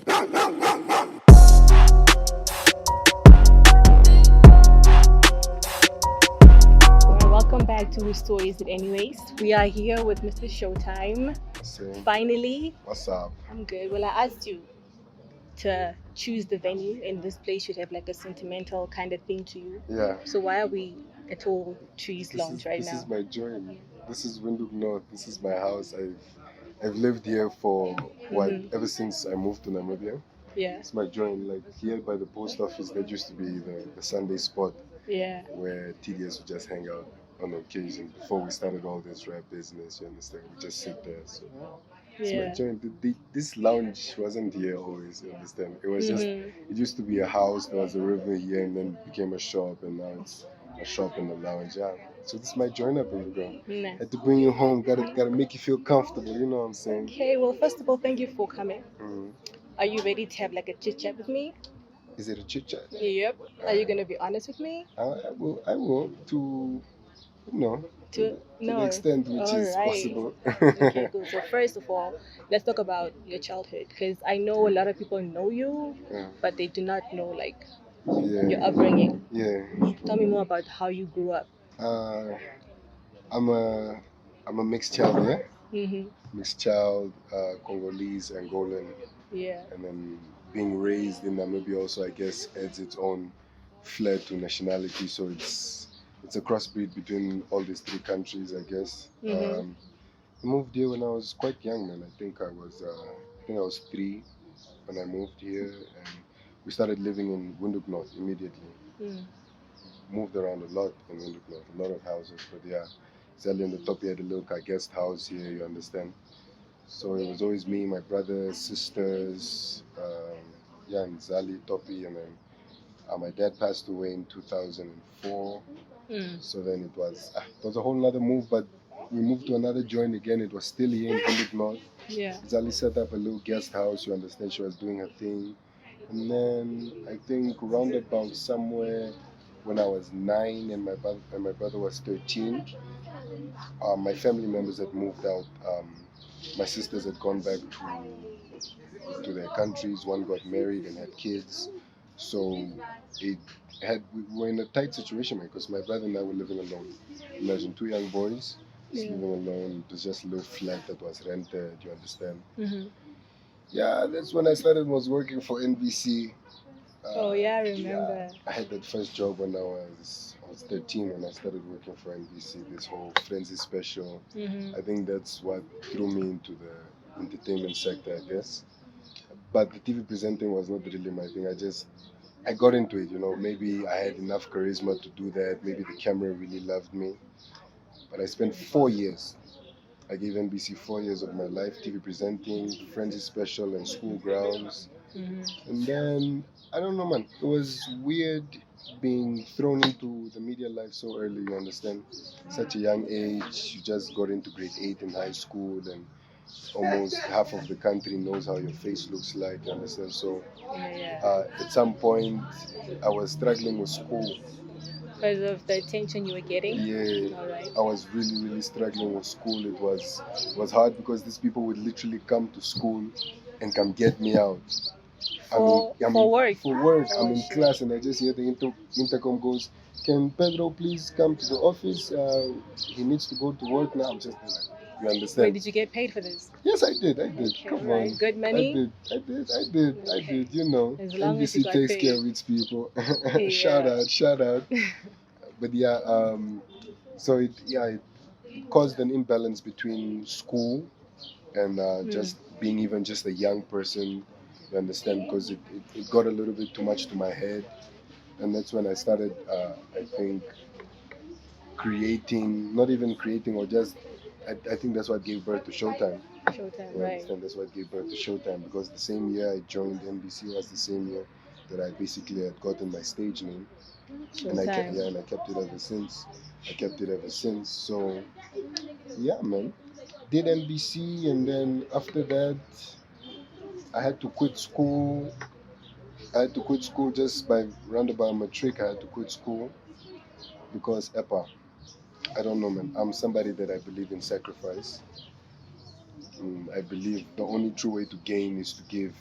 Welcome back to Whose Story Is It Anyways? We are here with Mr. Showtime. Finally. What's up? I'm good. Well, I asked you to choose the venue, and this place should have like a sentimental kind of thing to you. Yeah. So why are we at all Trees Lounge right now? This is my joint. This is Windhoek North. This is my house. I've lived here for ever since I moved to Namibia. Yeah. It's my joint. Like here by the post office, that used to be the Sunday spot. Yeah. Where TDS would just hang out on occasion before we started all this rap business. You understand? We just sit there. So it's my joint. This lounge wasn't here always. You understand? It was just. It used to be a house. There was a river here, and then it became a shop, and now it's a shop in the lounge. Yeah. So this is my joint up, baby girl. Nah. Had to bring you home. Gotta make you feel comfortable. You know what I'm saying? Okay. Well, first of all, thank you for coming. Are you ready to have like a chit chat with me? Is it a chit chat? Yep. Are you gonna be honest with me? I will to to the extent which is possible. Okay, good. So first of all, let's talk about your childhood, because I know a lot of people know you, but they do not know like your upbringing. Yeah. Tell me more about how you grew up. I'm a mixed child, yeah. Mm-hmm. Mixed child, Congolese, Angolan. Yeah. And then being raised in Namibia also, I guess, adds its own flair to nationality. So it's a crossbreed between all these three countries, I guess. I moved here when I was quite young, man. I think I was 3 when I moved here, and we started living in Windhoek North immediately. Moved around a lot in Windhoek North, a lot of houses, but yeah, exactly on the top, you had a little guest house here, you understand? So it was always me, my brothers, sisters, and Zali, Topi, and then my dad passed away in 2004. So then it was a whole other move, but we moved to another joint again. It was still here in Windhoek North. Yeah. Zali set up a little guest house, you understand? She was doing her thing. And then I think roundabout somewhere when I was 9 and my brother was 13, my family members had moved out. My sisters had gone back to their countries. One got married and had kids. So we were in a tight situation, because my brother and I were living alone. Imagine 2 young boys just living alone. It was just a little flat that was rented, you understand? Yeah, that's when I was working for NBC. Oh yeah, I remember. I had that first job when I was 13 when I started working for NBC. This whole Frenzy special. I think that's what threw me into the entertainment sector, I guess. But the TV presenting was not really my thing. I got into it, Maybe I had enough charisma to do that. Maybe the camera really loved me. But I spent 4 years. I gave NBC 4 years of my life, TV presenting, Frenzy special, and school grounds. And then, I don't know, man. It was weird being thrown into the media life so early, you understand? Such a young age. You just got into grade 8 in high school, and almost half of the country knows how your face looks like, you understand? So at some point, I was struggling with school. Because of the attention you were getting? Yeah. All right. I was really, really struggling with school. It was hard because these people would literally come to school and come get me out. For work? For work. I'm in class and I just hear the intercom goes, "Can Pedro please come to the office? He needs to go to work now." I'm just like, you understand? Wait, did you get paid for this? Yes, I did. Okay, come on. Good money? I did. As long as you NBC got takes paid. care of its people. Shout out. But yeah, so it caused an imbalance between school and just being even just a young person, you understand, because it got a little bit too much to my head. And that's when I started, I think, creating, not even creating, or just, I think that's what gave birth to Showtime. Showtime, You right. understand? That's what gave birth to Showtime, because the same year I joined NBC was the same year that I basically had gotten my stage name. And I kept it ever since. So, yeah, man. Did NBC, and then after that, I had to quit school. Just by roundabout matric. I had to quit school because EPA. I don't know, man. I'm somebody that I believe in sacrifice. I believe the only true way to gain is to give.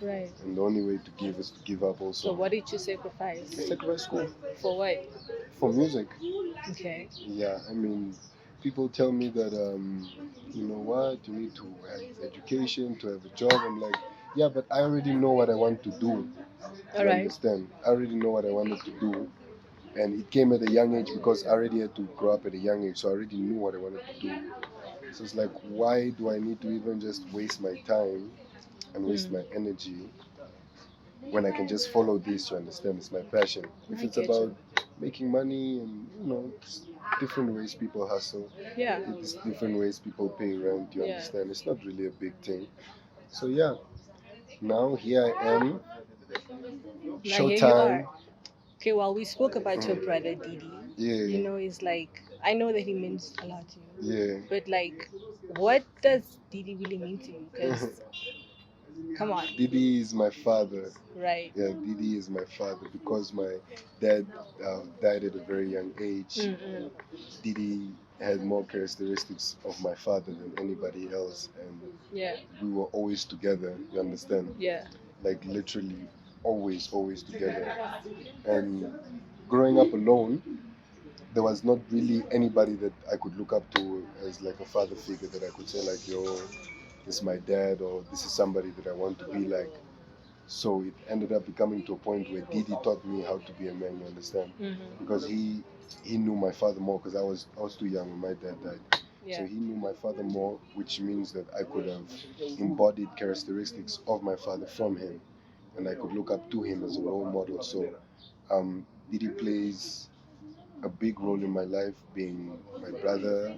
Right. And the only way to give is to give up also. So what did you sacrifice? I sacrificed school. For what? For music. Okay. Yeah, I mean, people tell me that, you know what, you need to have education, to have a job. I'm like, yeah, but I already know what I want to do. All You right. understand? I already know what I wanted to do. And it came at a young age because I already had to grow up at a young age, so I already knew what I wanted to do. So it's like, why do I need to even just waste my time and waste my energy when I can just follow this? You understand? It's my passion. If it's about making money and, you know, it's different ways people hustle, Yeah. it's different ways people pay rent. You Yeah. understand? It's not really a big thing. So yeah, now here I am. Now here you Showtime. are. Okay, well, we spoke about your brother Didi. Yeah. You know, he's like, I know that he means a lot to you. Yeah. But like, what does Didi really mean to you? Because, come on. Didi is my father. Right. Yeah, Didi is my father because my dad died at a very young age. Mm-mm. Didi had more characteristics of my father than anybody else, and Yeah. we were always together. You understand? Yeah. Like literally, always together. And growing up alone, there was not really anybody that I could look up to as like a father figure that I could say like, yo, this is my dad, or this is somebody that I want to be like. So it ended up becoming to a point where Didi taught me how to be a man. You understand? Mm-hmm. Because he knew my father more because I was too young when my dad died. Yeah. So he knew my father more, which means that I could have embodied characteristics of my father from him, and I could look up to him as a role model. So Didi plays a big role in my life, being my brother,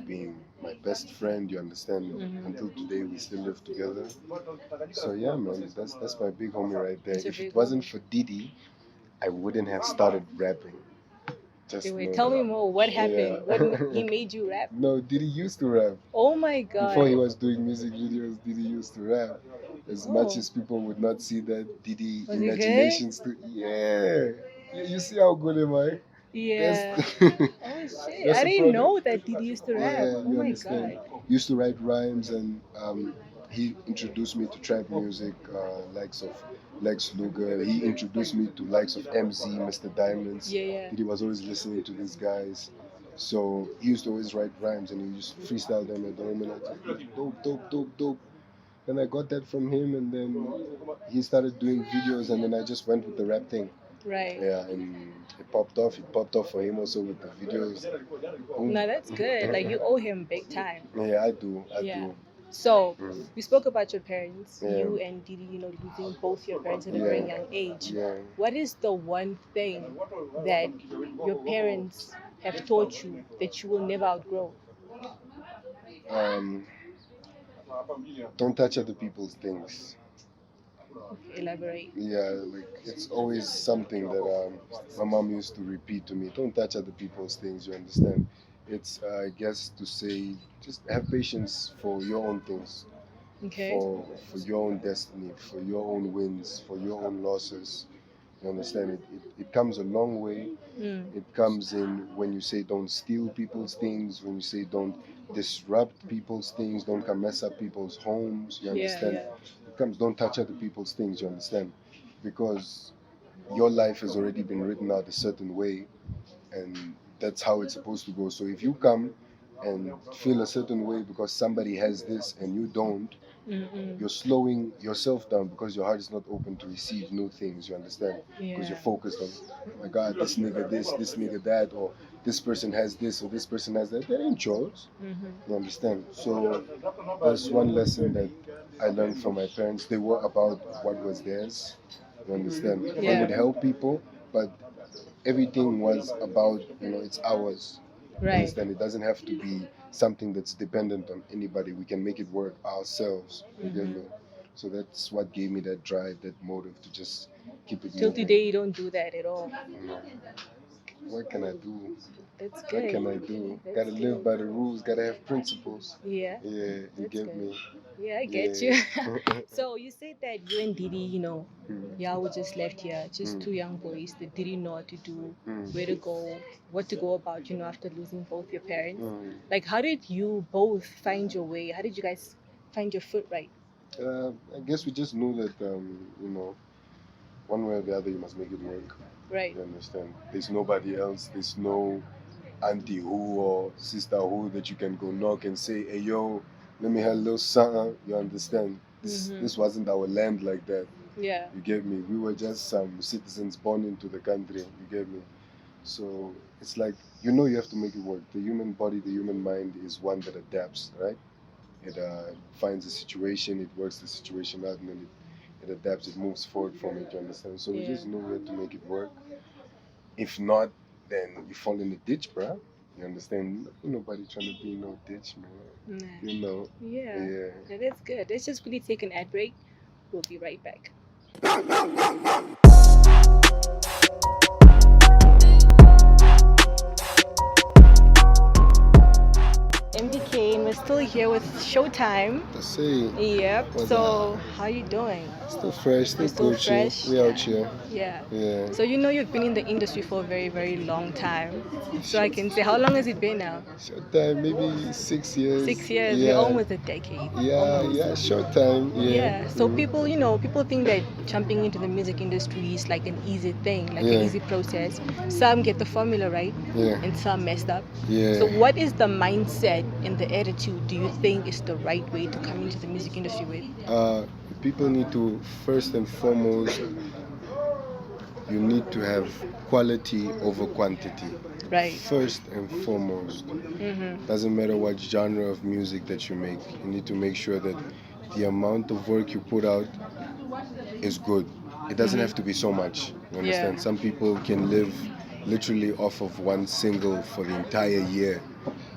being my best friend. You understand? Mm-hmm. Until today, we still live together. So yeah, man, that's my big homie right there. It's a If big it wasn't homie. for Didi, I wouldn't have started rapping. Just Wait, know tell me that. more. What happened? What he Yeah. made you rap? No, Didi used to rap. Oh my Before he god. was doing music videos, Didi used to rap. As much Oh, as people would not see that, Didi was he good? imaginations to yeah. You see how good am I? That's Yeah. Oh shit! that's I the didn't product. know that Didi used to rap. Yeah, Oh you my understand. god. He used to write rhymes, and he introduced me to trap music, likes of Lex Luger. He introduced me to likes of MZ, Mr. Diamonds. Yeah, yeah. He was always listening to these guys. So he used to always write rhymes, and he used to freestyle them at home, and I just dope. Then I got that from him, and then he started doing videos, and then I just went with the rap thing. Right. Yeah, and it popped off. It popped off for him also with the videos. No, that's good. Like you owe him big time. Yeah, I do. I Yeah. do. So Mm. we spoke about your parents, Yeah. you and Didi, you know, losing both your parents at a Yeah. very young age. Yeah. What is the one thing that your parents have taught you that you will never outgrow? Um, don't touch other people's things. Elaborate. Yeah, like it's always something that my mom used to repeat to me. Don't touch other people's things. You understand? It's I guess to say just have patience for your own things, Okay. for your own destiny, for your own wins, for your own losses. You understand? It comes a long way. Mm. It comes in when you say don't steal people's things, when you say don't disrupt people's things, don't come mess up people's homes. You Yeah, understand? yeah. It comes don't touch other people's things. You understand? Because your life has already been written out a certain way, and that's how it's supposed to go. So if you come and feel a certain way because somebody has this and you don't, Mm-mm. you're slowing yourself down because your heart is not open to receive new things. You understand? Because Yeah. you're focused on, oh my God, this nigga this nigga that, or this person has this or this person has that. That ain't yours. Mm-hmm. You understand? So that's one lesson that I learned from my parents. They were about what was theirs. You understand? They would Yeah. help people, but everything was about, it's ours. You Right. understand? It doesn't have to be something that's dependent on anybody. We can make it work ourselves. You get me? So that's what gave me that drive, that motive to just keep it Till moving. today, you don't do that at all. No. What can I do? That's What good. can I do? That's Gotta live good. by the rules, gotta have principles. Yeah. Yeah, you That's get good. me? Yeah, I get Yeah. you. So you said that you and Didi, you know, y'all were just left here, just two young boys that didn't know what to do, where to go, what to go about, you know, after losing both your parents. Like, how did you both find your way? How did you guys find your foot right? I guess we just knew that one way or the other you must make it work. Right. You understand? There's nobody else. There's no auntie who or sister who that you can go knock and say, "Hey yo, let me have a little something." You understand? This wasn't our land like that. Yeah. You get me? We were just some citizens born into the country. You get me? So it's like you have to make it work. The human body, the human mind is one that adapts, right? It finds a situation, it works the situation out, and then it adapts, it moves forward from it. You understand? So we just know we have to make it work. If not, then you fall in the ditch, bruh. You understand? Ain't nobody trying to be in no ditch, man. Nah. You know? Yeah. Yeah. That's good. Let's just really take an ad break. We'll be right back. EmVee K, and we're still here with Showtime. I see. Yep. What's So, how you doing? Still fresh, still You're still Gucci. fresh? We out here. Yeah. Yeah. So you've been in the industry for a very, very long time. So I can say, how long has it been now? Showtime, maybe 6 years. 6 years. Yeah. We're almost a decade. Yeah, Almost. yeah, Showtime. Yeah. So people think that jumping into the music industry is like an easy thing, like an easy process. Some get the formula right, Yeah. and some messed up. Yeah. So what is the mindset and the attitude do you think is the right way to come into the music industry with? People need to, first and foremost, you need to have quality over quantity. Right. First and foremost. Doesn't matter what genre of music that you make, you need to make sure that the amount of work you put out is good. It doesn't have to be so much. You understand? Yeah. Some people can live literally off of one single for the entire year,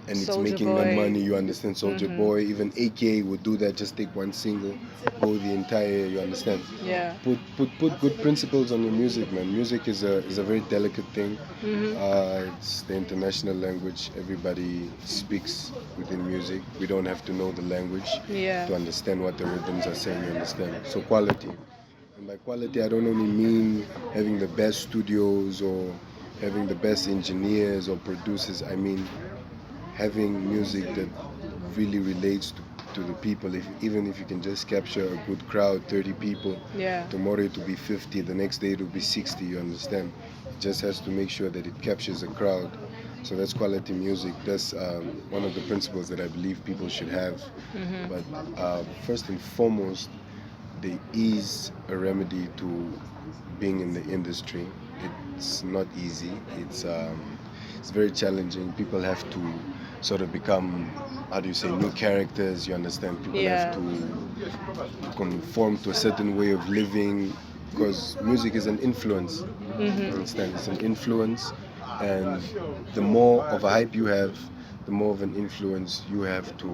and it's Soulja making them Boy. money. You understand? Soldier Boy, even AK would do that. Just take one single, go the entire year. You understand? Yeah. Put good principles on your music, man. Music is a very delicate thing. It's the international language. Everybody speaks within music. We don't have to know the language to understand what the rhythms are saying. You understand? So quality. And by quality, I don't only mean having the best studios or having the best engineers or producers. I mean having music that really relates to the people. Even if you can just capture a good crowd, 30 people, tomorrow it will be 50, the next day it will be 60, you understand? It just has to make sure that it captures a crowd. So that's quality music. That's one of the principles that I believe people should have. But first and foremost, there is a remedy to being in the industry. It's not easy. It's very challenging. People have to sort of become, how do you say, new characters. You understand? People have to conform to a certain way of living, because music is an influence. You understand? It's an influence, and the more of a hype you have, the more of an influence you have to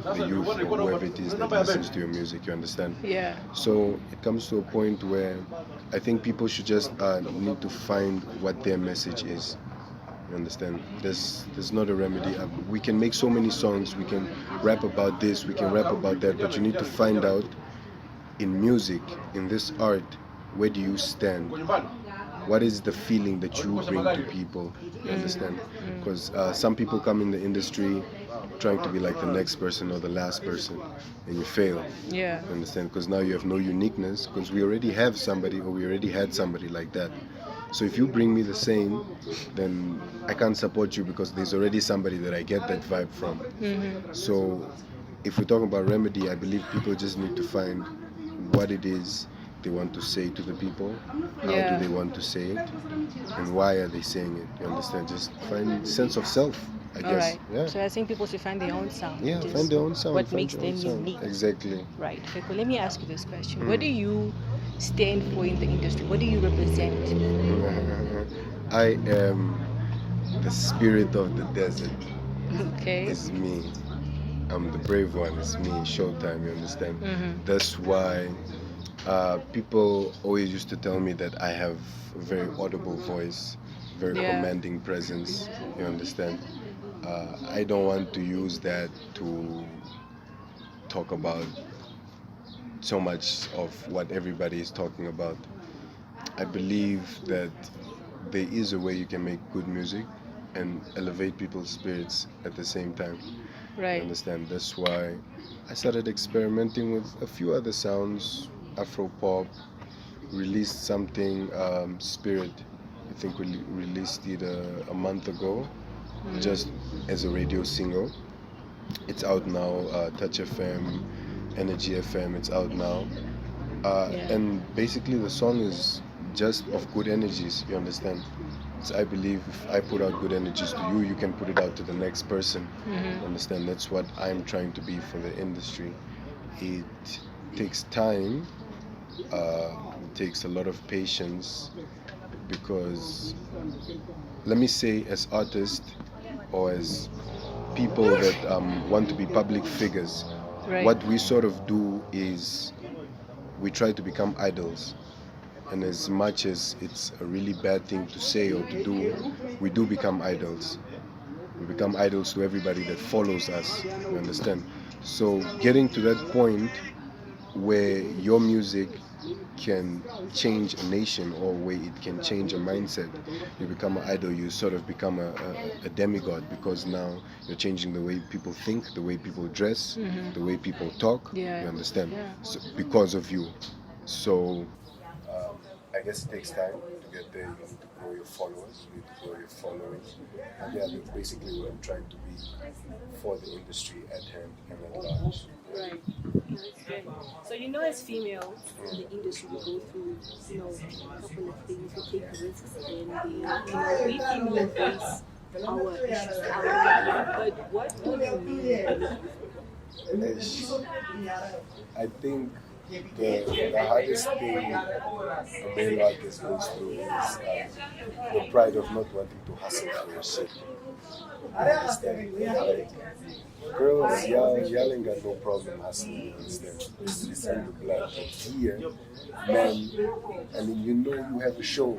the youth or whoever it is that listens to your music. You understand? Yeah. So it comes to a point where I think people should just need to find what their message is. You understand? There's not a remedy. We can make so many songs. We can rap about this. We can rap about that. But you need to find out in music, in this art, where do you stand? What is the feeling that you bring to people? You understand? Because some people come in the industry trying to be like the next person or the last person, and you fail. Yeah. You understand? Because now you have no uniqueness, because we already have somebody, or we already had somebody like that. So if you bring me the same, then I can't support you, because there's already somebody that I get that vibe from. So if we're talking about remedy, I believe people just need to find what it is they want to say to the people, how do they want to say it, and why are they saying it. You understand? Just find sense of self, I guess. Alright. Yeah. So I think people should find their own sound. Yeah, Just find their own sound. What find makes your them own sound. unique. Exactly. Right. Okay, cool. Let me ask you this question. What do you stand for in the industry? What do you represent? I am the spirit of the desert. Okay. It's me. I'm the brave one. It's me. Showtime. You understand? That's why people always used to tell me that I have a very audible voice, very commanding presence. You understand? I don't want to use that to talk about so much of what everybody is talking about. I believe that there is a way you can make good music and elevate people's spirits at the same time. Right. You understand? That's why I started experimenting with a few other sounds, Afro pop, released something, Spirit. I think we released it a month ago, just as a radio single. It's out now, Touch FM, Energy FM, it's out now. Yeah. And basically, the song is just of good energies, you understand? So I believe if I put out good energies to you, you can put it out to the next person. You understand? That's what I'm trying to be for the industry. It takes time, it takes a lot of patience because, let me say, as artists or as people that want to be public figures, Right. what we sort of do is we try to become idols. And as much as it's a really bad thing to say or to do, we do become idols. We become idols to everybody that follows us, you understand? So getting to that point where your music can change a nation or where it can change a mindset, you become an idol, you sort of become a demigod, because now you're changing the way people think, the way people dress, the way people talk, Yeah. you understand? Yeah. So, because of you. So I guess it takes time to get there. You need to grow your followers, you need to grow your following. And yeah, that's basically what I'm trying to be for the industry at hand and at large. Right. So as females in the industry, we go through, a couple of things. We take risks, and we female face our issues, but what do you mean? I think the hardest thing a male artist goes through is the pride of not wanting to hustle for your shit. You understand? Like, girls, y'all ain't got no problem hustling, you understand? It's in the blood. But here, man, I mean, you have a show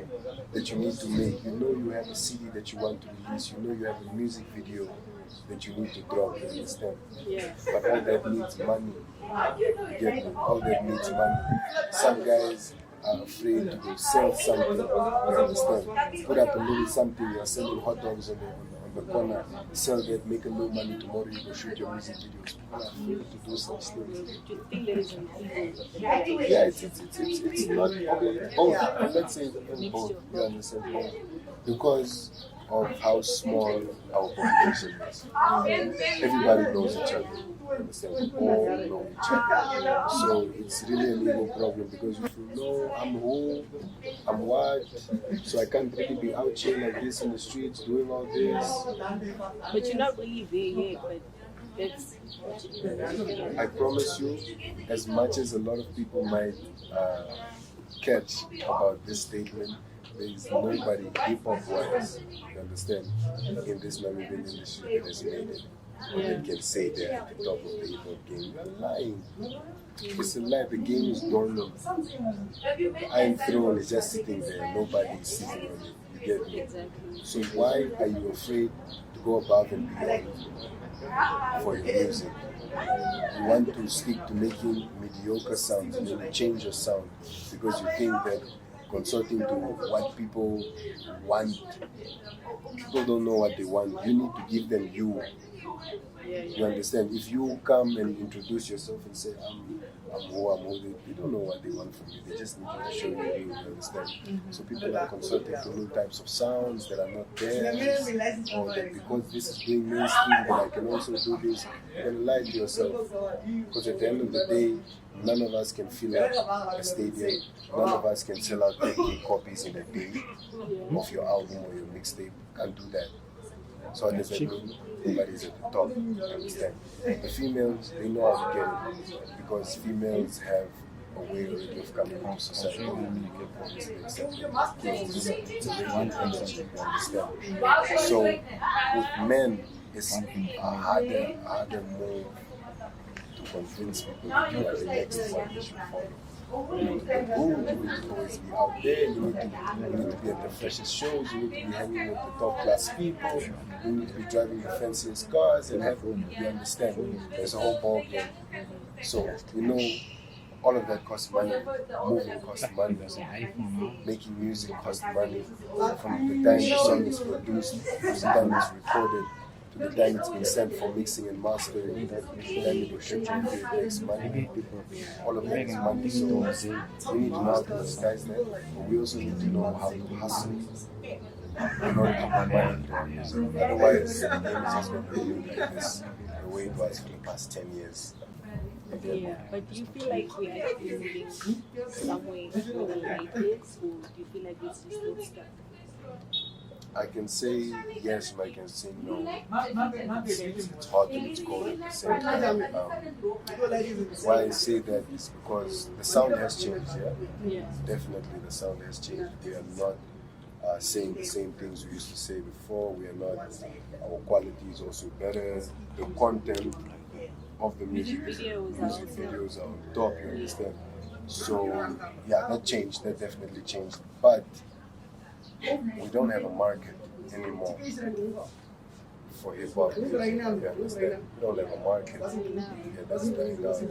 that you need to make, you have a CD that you want to release, you have a music video that you need to drop, you understand? Yeah. But all that needs money. You get me? All that needs money. Some guys are afraid to go sell something, you understand? Put up a little something, you're selling hot dogs on the corner, sell that, make a little money, tomorrow you go shoot your music videos. People are afraid to do such things. Do you think there is an ego? Yeah, it's not both. And let's say both, you understand? Both. Because of how small our population is. Everybody knows each other. You understand? We all know each other. So it's really an ego problem, because if you know I'm who, I'm what, so I can't really be out here like this in the streets doing all this. But you're not really there yet, but that's I promise you, as much as a lot of people might catch about this statement, there is nobody hip-hop wise, you understand, in this Namibian industry that has made it. That can say they're at the top of the hip-hop game. You're lying. It's a lie. The game is dormant. I'm thrown, it's just sitting there. Nobody is sitting on it. You get me? exactly. So why are you afraid to go above and beyond for your music? You want to stick to making mediocre sounds, and then you change your sound because you think that consorting to what people want, people don't know what they want. You need to give them you. You understand? If you come and introduce yourself and say, I'm who, they don't know what they want from you. They just need to show you, you understand? So people are consulting to new types of sounds that are not theirs, or that because this is doing mainstream, but I can also do this. You're going to lie to yourself. Because at the end of the day, none of us can fill up a stadium. None of us can sell out 10,000 copies in a day of your album or your mixtape. Can't do that. So what does that mean? Nobody's at the top, you understand? The females, they know how to get it, because females have a way already of coming into society. It's a very energy, you understand? So with men, it's a harder move to convince people that you are the next one they should follow. You need to be cool, you need to always be out there, you need to be at the freshest shows, you need to be hanging with the top class people, you need to be driving the fanciest cars and have, you understand, there's a whole ball game. So, all of that costs money, moving costs money, making music costs money, from the time the song is produced to the time it's recorded, to the time it's been sent for mixing and mastering, the time it was shipped to the next money. All of that is money, so we need to know how to disguise that, but we also need to know how to hustle in order to put money into our music. Otherwise, the game is just going to remain like this, the way it was for the past 10 years. Yeah, but do you feel like we are actually moving somewhere where the light is, or do you feel like it's just still stuck? I can say yes, but I can say no. It's hot and it's cold at the same time. Why I say that is because the sound has changed, yeah? Definitely the sound has changed. We are not saying the same things we used to say before. We are not, our quality is also better. The content of the music videos are on top, you understand? So, yeah, that changed, that definitely changed. But we don't have a market anymore for hip hop music. You understand? We don't have a market. Yeah, that's dying out.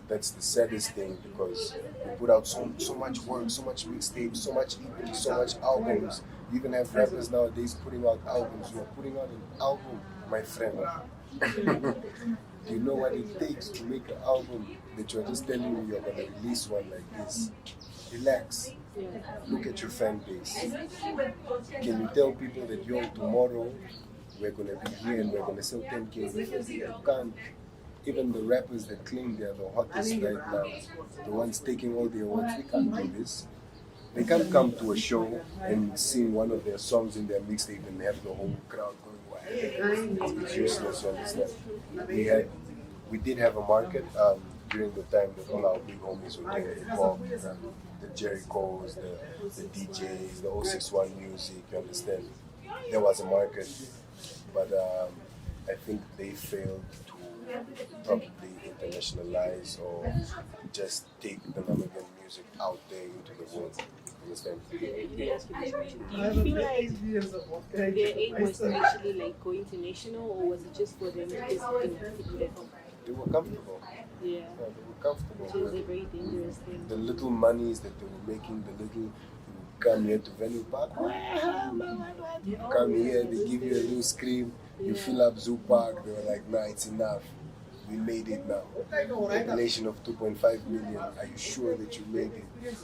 That's the saddest thing because we put out so much work, so much mixtapes, so much EPs, so much albums. You even have rappers nowadays putting out albums. You are putting out an album, my friend. Do you know what it takes to make an album that you're just telling me you're gonna release one like this? Relax. Look at your fan base. Can you tell people that tomorrow we're gonna be here and we're gonna sell 10K? You can't. Even the rappers that claim they are the hottest right now, the ones taking all the awards, they can't do this. They can't come to a show and sing one of their songs in their mixtape and have the whole crowd going wild. It's useless, you understand? We did have a market during the time that all our big homies were doing hip hop, the Jerichos, the DJs, the 061 music, you understand? There was a market, but I think they failed to probably internationalize or just take the Namibian music out there into the world. Understand? Do you feel like their aim was to actually like go international, or was it just for them to just fit at home? They were comfortable. Yeah. They were comfortable. Which is a very dangerous thing. The little monies that they were making, you come here to Venue Park, you come here, they give you a little scream, you fill up Zoo Park, they were like, nah, it's enough. We made it now. Population of 2.5 million. Are you sure that you made it?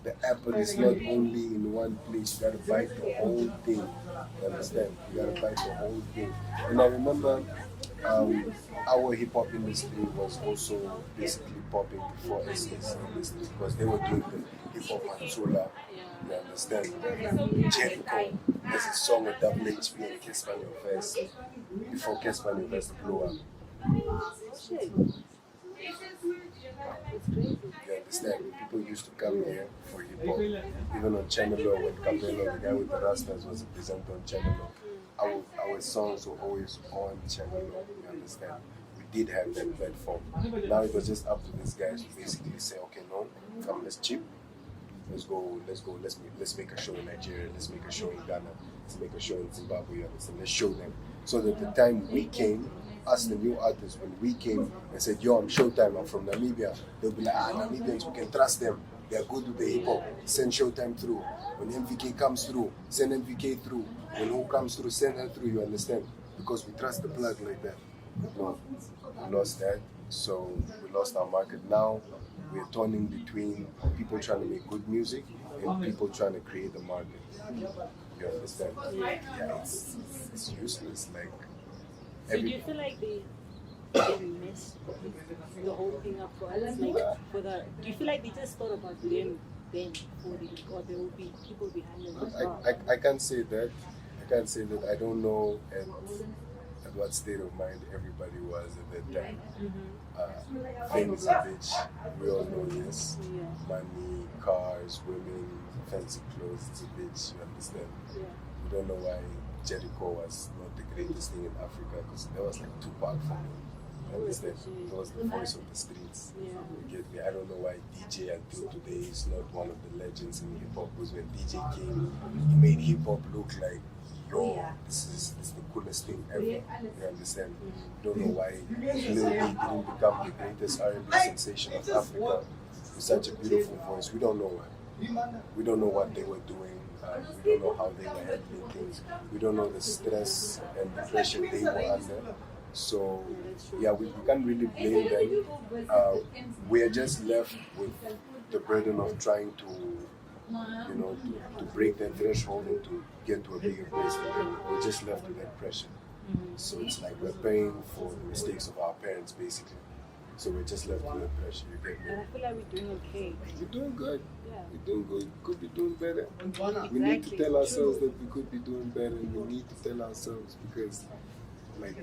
The apple is not only in one place. You gotta bite the whole thing. You understand? You gotta bite the whole thing. And I remember our hip hop industry was also basically popping before SA's industry because they were doing the hip hop Matsula. You understand? Jericho. There's a song with Double HP and Kesman Invest before Kesman Invest blew up. You understand? People used to come here for hip hop. Even on Channel O, when Capello, the guy with the Rastas, was a presenter on Channel O, our songs were always on Channel O. You understand? We did have that platform. Now it was just up to these guys to basically say, okay, no, come, let's chip. Let's make a show in Nigeria, let's make a show in Ghana, let's make a show in Zimbabwe, you understand? Let's show them. So that the time we came, us the new artists, when we came and said, yo, I'm Showtime, I'm from Namibia, they'll be like, Namibians, we can trust them. They're good with the hip hop. Send Showtime through. When EmVee K comes through, send EmVee K through. When who comes through, send her through, you understand? Because we trust the plug like that. No, we lost that. So we lost our market. Now we're turning between people trying to make good music and people trying to create a market. You understand? Yeah, it's useless. Like, so do you feel like they messed the whole thing up for us? Like, do you feel like they just thought about them then, or there will be people behind them as well? I can't say that. I don't know at what state of mind everybody was at that time. Fame is a bitch. We all know this. Money, cars, women, fancy clothes, it's a bitch. You understand? We don't know why Jericho was not the greatest thing in Africa, because there was like Tupac for me. You understand? He was the voice of the streets. You get me? I don't know why DJ until today is not one of the legends in hip hop, because when DJ came, he made hip hop look like, yo, this is the coolest thing ever. You understand? Don't know why Lil B didn't become the greatest R&B sensation of Africa with such a beautiful voice. We don't know why. We don't know what they were doing. We don't know how they were handling things. We don't know the stress and the pressure they were under. So, yeah, we can't really blame them. We are just left with the burden of trying to, to break that threshold and to get to a bigger place. And then we're just left with that pressure. So it's like we're paying for the mistakes of our parents, basically. So we're just left with that pressure. You get me? And I feel like we're doing okay. We're doing good. Yeah. We're doing good. Could be doing better. Exactly. We need to tell ourselves that we could be doing better, and we need to tell ourselves because, like,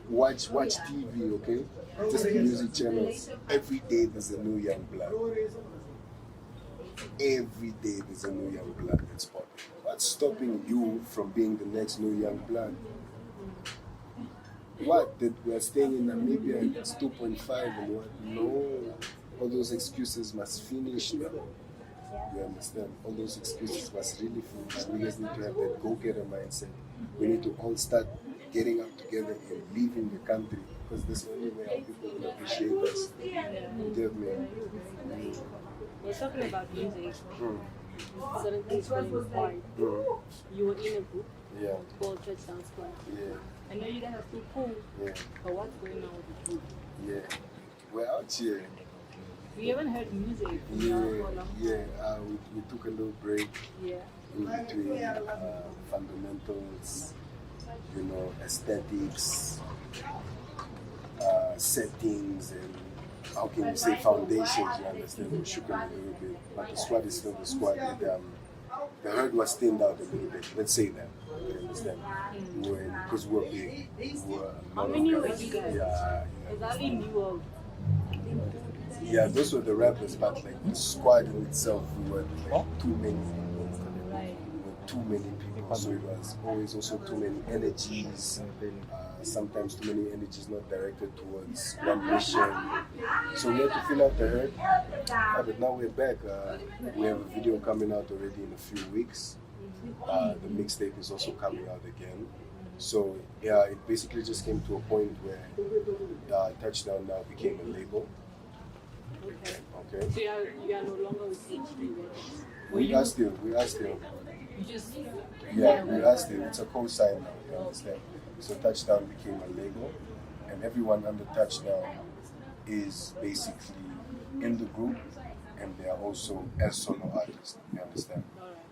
watch TV, okay? Just music channels. Every day there's a new young blood. Every day there's a new young blood that's popping. What's stopping you from being the next new young blood? What? That we're staying in Namibia and it's 2.5 and what? No. All those excuses must finish now. You understand? All those excuses must really finish. We just need to have that go-getter mindset. We need to all start getting up together and leaving the country because that's the only way our people will appreciate us. You get me? We're talking about music. Certain things falling apart. You were in a group called Touchdown Squad. Yeah. I know you guys are still cool, Yeah. but what's going on with the group? Yeah. We're out here. We haven't heard music. Yeah. We took a little break Yeah. in between fundamentals, aesthetics, settings, and how can you say foundations, you understand? We shook a little bit, but the squad is still the squad. The herd was thinned out a little bit, let's say that, you understand? Because we're big. How many were you guys? Yeah. Exactly new of. Yeah, those were the rappers, but like the squad in itself, we were like too many people. Right. Too many people, so it was always also too many energies. Sometimes too many energies not directed towards one mission. So we had to fill out the herd. But now we're back. We have a video coming out already in a few weeks. The mixtape is also coming out again. So yeah, it basically just came to a point where Touchdown now became a label. Okay. So you are no longer with HD. We are still. You just. Yeah, we are still. It's a co-sign now, you understand? So Touchdown became a label, and everyone under Touchdown is basically in the group, and they are also as solo artists, you understand?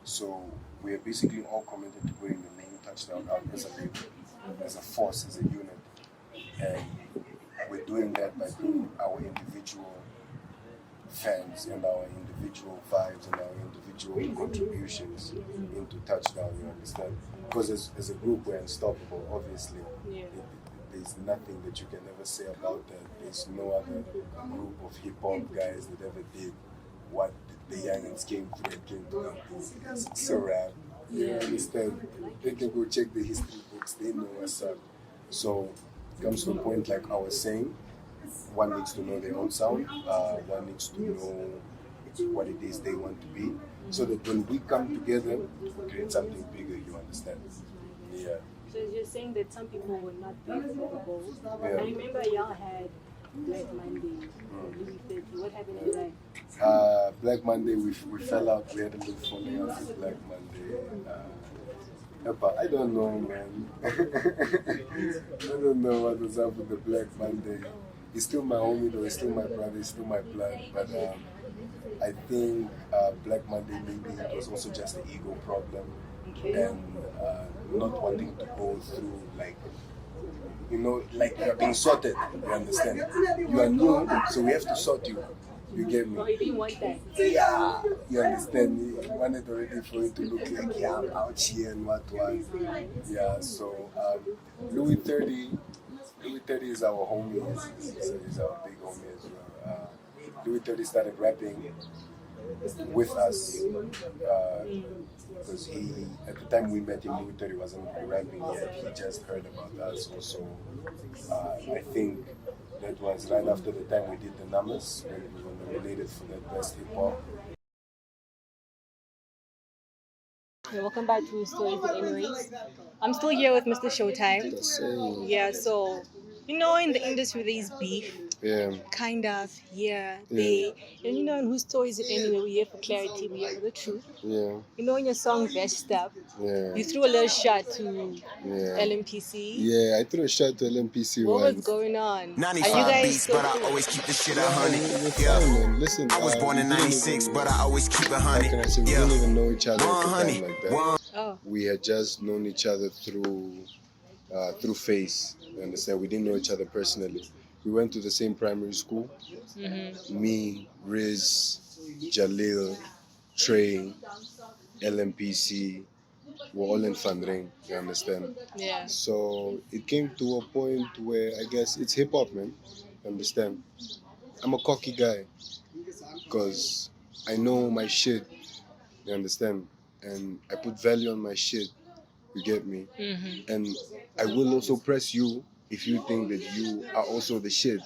So we are basically all committed to putting the name Touchdown out as a label, as a force, as a unit. And we're doing that by putting our individual fans and our individual vibes and our individual contributions into Touchdown, you understand? Because as a group we're unstoppable, obviously. Yeah. There's nothing that you can ever say about that. There's no other group of hip-hop guys that ever did what the youngins came through and came to. It's a rap. You understand? They can go check the history books, they know what's up. So it comes to a point, like I was saying, one needs to know their own sound, one needs to know what it is they want to be, so that when we come together, we create something bigger, you understand? Yeah. So you're saying that some people were not there for the goals. Yeah. I remember y'all had Black Monday, Louis 30. What happened to that? Black Monday, we fell out, we had a little falling out with Black Monday. But I don't know, man. I don't know what was up with the Black Monday. He's still my homie though, he's still my brother, he's still my blood. But I think Black Monday maybe it was also just an ego problem. And not wanting to go through like you're being sorted, you understand? You are new, so we have to sort you. You get me? No, he didn't want that. Yeah, you understand? He wanted already for it to look like, yeah, I'm out here and what. Yeah, so Louis 30 is our homie, is our big homie as well. Louis 30 started rapping with us because he, at the time we met him, Louis 30 wasn't rapping yet. He just heard about us also. I think that was right after the time we did the numbers when we were nominated for that best hip hop. Okay, welcome back to Stories and Anyways. I'm still here with Mr. Showtime. Yeah, so in the industry there's beef. Yeah. kind of here, Yeah. there. And you know, in whose story is it anyway? We here for clarity, we here for the truth. Yeah. You know, in your song Vest Up, Yeah. you threw a little shot to Yeah. LMPC. Yeah, I threw a shot to LMPC What was once. going on? Are you 95 guys beats, still but I cool? always keep the shit Yeah, 100. we're fine, man. Listen, I was born we in didn't 96, even, but I always keep it how 100. can I say, we didn't even know each other at the time 100. like that. Oh, We had just known each other through Face. You understand? We didn't know each other personally. We went to the same primary school. Me, Riz, Jalil, Trey, LMPC, were all in Fundring. You understand? yeah. So it came to a point where I guess it's hip hop, man. You understand? I'm a cocky guy because I know my shit. You understand? And I put value on my shit. You get me? And I will also press you if you think that you are also the shit.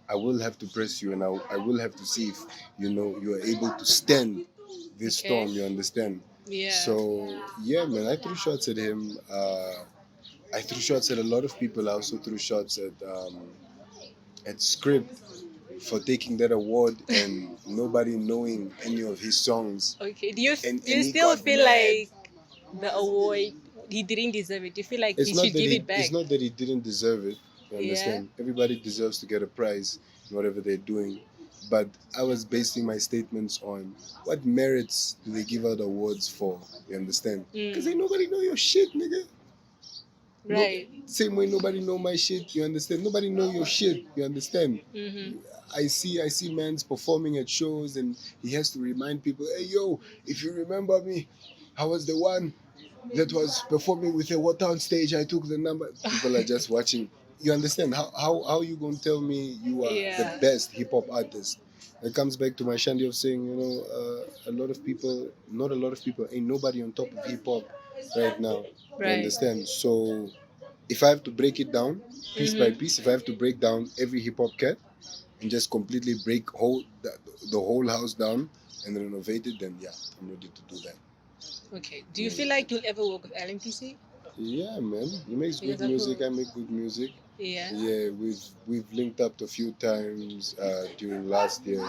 I will have to press you, and I will have to see if you are able to stand this storm. You understand? Yeah. So yeah, man, I threw shots at him. I threw shots at a lot of people. I also threw shots at Script for taking that award and nobody knowing any of his songs. Okay. Do you And do you he still got feel mad. like the award he didn't deserve it? Do you feel like he should give it back? It's not that he didn't deserve it. You Yeah. understand? Everybody deserves to get a prize in whatever they're doing. But I was basing my statements on what merits do they give out awards for? You understand? Because ain't nobody know your shit, nigga. Right. Same way nobody know my shit. You understand? Nobody know your shit. You understand? I see man's performing at shows and he has to remind people, hey yo, if you remember me, I was the one that was performing with a water on stage. I took the number. People are just watching. You understand? How you gonna tell me you are the best hip hop artist? It comes back to my shandy of saying, a lot of people, not a lot of people, ain't nobody on top of hip hop right now. You Right. understand? So if I have to break it down piece by piece, if I have to break down every hip hop cat and just completely break the whole house down and renovate it, then yeah, I'm ready to do that. Okay. Do you feel like you'll ever work with LMPC? Yeah, man. He makes good Because I music. feel- I make good music. Yeah. Yeah, we've linked up a few times during last year,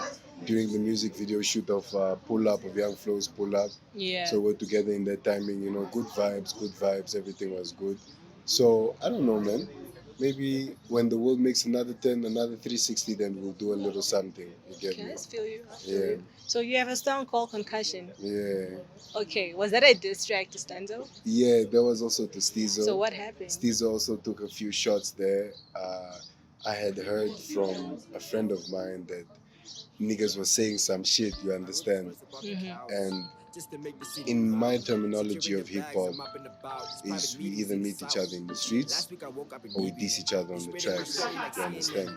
during the music video shoot of Pull Up, of Young Flow's Pull Up. Yeah. So we're together in that timing, good vibes, everything was good. So I don't know, man. Maybe when the world makes another 10, another 360, then we'll do a little something. You get Okay, me? I feel you. I feel Yeah. you. So you have a song called Concussion. Yeah. Okay. Was that a diss track to Stanzo? Yeah, that was also to Stizo. So what happened? Stizo also took a few shots there. I had heard from a friend of mine that niggas were saying some shit, you understand? And in my terminology of hip hop, is we either meet each other in the streets or we diss each other on the tracks, you understand?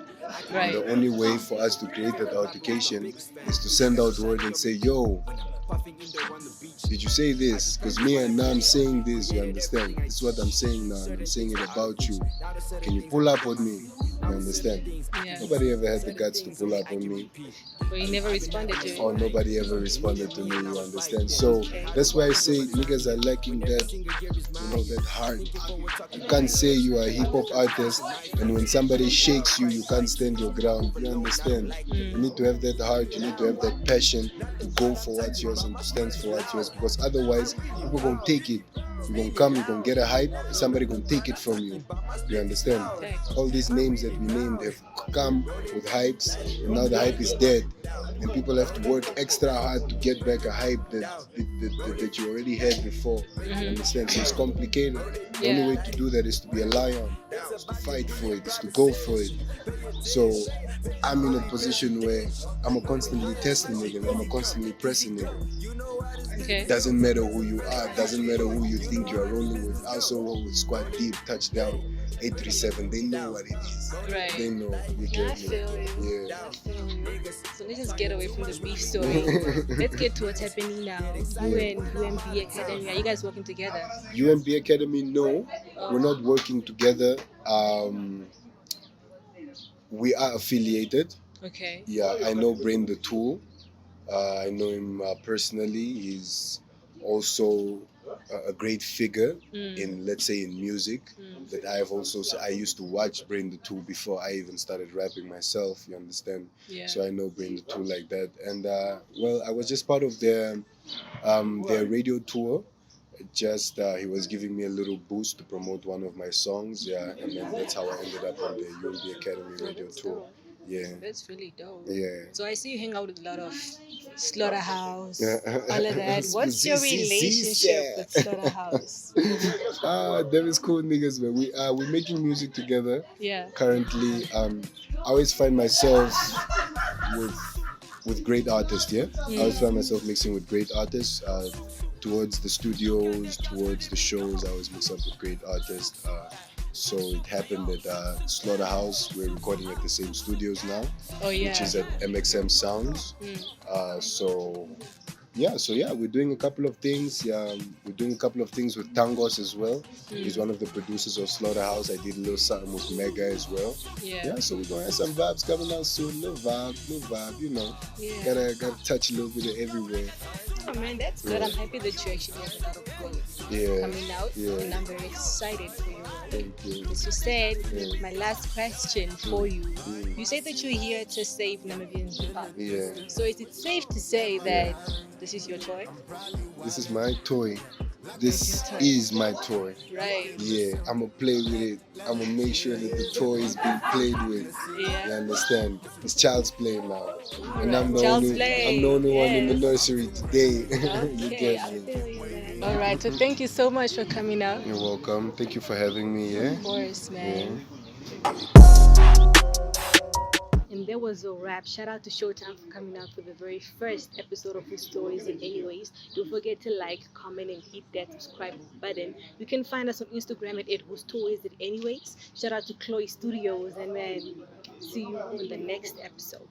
Right. And the only way for us to create that altercation is to send out word and say, yo, did you say this? Because me and now I'm saying this, you understand? This is what I'm saying now, and I'm saying it about you. Can you pull up on me? You understand? Yeah. Nobody ever had the guts to pull up on me, But you never responded to it. or nobody ever responded to me, you understand? So that's why I say niggas are lacking that heart. You can't say you are a hip hop artist, and when somebody shakes you, you can't stand your ground. You understand? You need to have that heart, you need to have that passion to go for what's yours and to stand for what's yours, because otherwise, people gonna take it. You're gonna come, you're gonna get a hype, somebody gonna take it from you. You understand? All these names that we named have come with hypes, and now the hype is dead. And people have to work extra hard to get back a hype that you already had before. You understand? So it's complicated. The only way to do that is to be a lion, is to fight for it, is to go for it. So I'm in a position where I'm a constantly testing it and I'm a constantly pressing it. Okay. Doesn't matter who you are, doesn't matter who you think you are rolling with. I also roll with Squad Deep, Touchdown, 837. They know what it is. Right. They know. You I get me? feel you. Yeah. I feel you. So let's just get away from the beef story. Let's get to what's happening now. You and EmVee Academy, are you guys working together? UMB Academy, no. We're not working together. We are affiliated. Okay. Yeah, I know Brain the Tool. I know him personally. He's also a great figure in, let's say, in music. That I used to watch Brain the Tool before I even started rapping myself. You understand? Yeah. So I know Brain the Tool like that. And well, I was just part of their radio tour. Just he was giving me a little boost to promote one of my songs, yeah, and then that's how I ended up on the EmVee Academy radio tour. Dope. Yeah, That's really dope. yeah. So I see you hang out with a lot of Slaughterhouse, Yeah. all of that. What's your relationship with Slaughterhouse? Them is cool niggas, man. We're making music together. Yeah. Currently, I always find myself with great artists. Yeah, I always find myself mixing with great artists. Towards the studios, towards the shows, I always mix up with great artists. So it happened that Slaughterhouse, we're recording at the same studios now, Oh yeah. which is at MXM Sounds. So yeah, we're doing a couple of things. We're doing a couple of things with Tangos as well. He's one of the producers of Slaughterhouse. I did a little something with Mega as well. Yeah. So we're gonna have some vibes coming out soon. Little vibe, you know. Yeah. Gotta touch a little bit of everywhere. Oh man, that's good. I'm happy that you actually have a lot of goals coming out, Yeah. and I'm very excited for you. Thank you. As you said, Yeah. my last question for you. You said that you're here to save Namibian hip hop. Yeah. So is it safe to say that this is your toy? This is my toy. This Toy. is my toy. Right. Yeah, I'ma play with it. I'ma make sure that the toy is being played with. Yeah. You understand? It's child's play now. And Right. I'm the Child's only play, I'm the only one in the yes. nursery today. You Okay, get I me? feel you, man. All right. So thank you so much for coming out. You're welcome. Thank you for having me, yeah? Of course, man. And there was a wrap. Shout out to Showtime for coming out for the very first episode of Whose Stories It Anyways. Don't forget to like, comment, and hit that subscribe button. You can find us on Instagram at Whose Stories It Anyways. Shout out to Cloy Studios, and man, see you in the next episode.